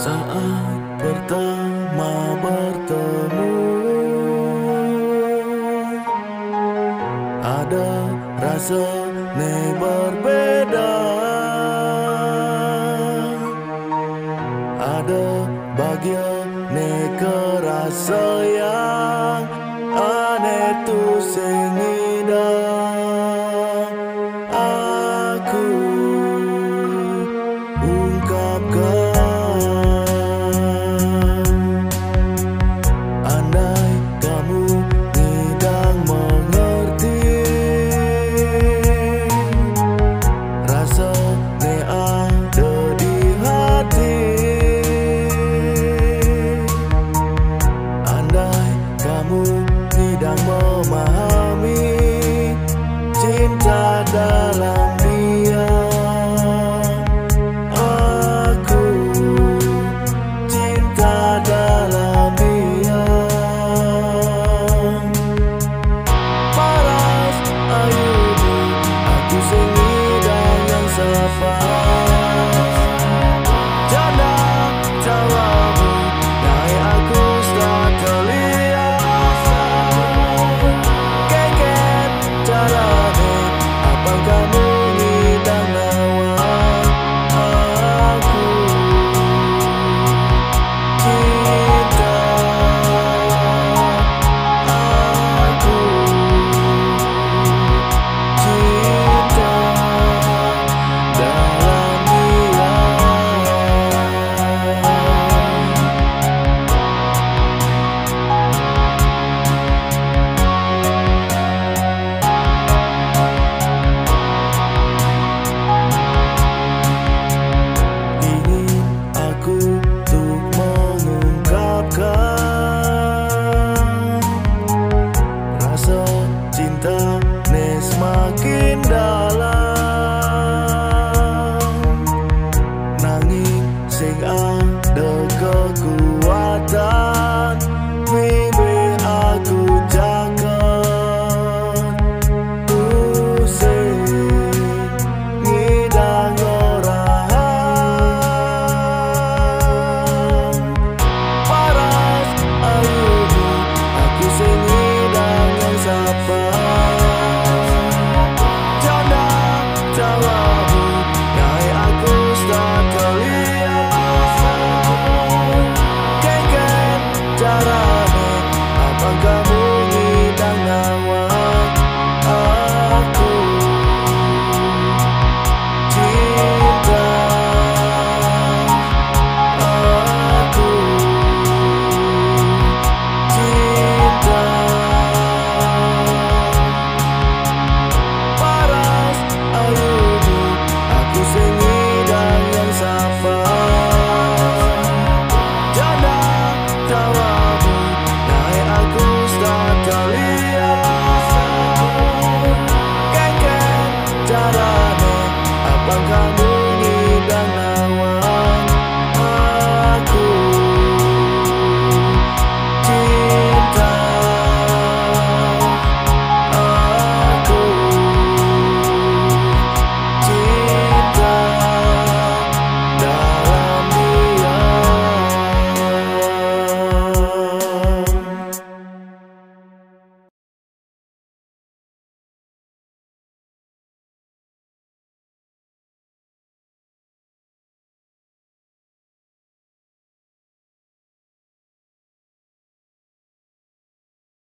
Saat pertama bertemu, ada rasa berbeda. Ada bagian kerasa yang aneh tu sengidang aku ungkapkan. Andai kamu ngidang mengerti rasa ne ada di hati. Andai kamu ngidang memahami cinta dalam diam. Aku cinta dalam diam. Paras ayumu aku sengidang yang sapa. Janda tawamu naik aku setelah terlihat. Keket carane apa kamu ngidang lawan aku. Cinta aku, cinta dalam ingin aku untuk mengungkapkan rasa cinta ne semakin dalam. Nanging sing ada kekuatan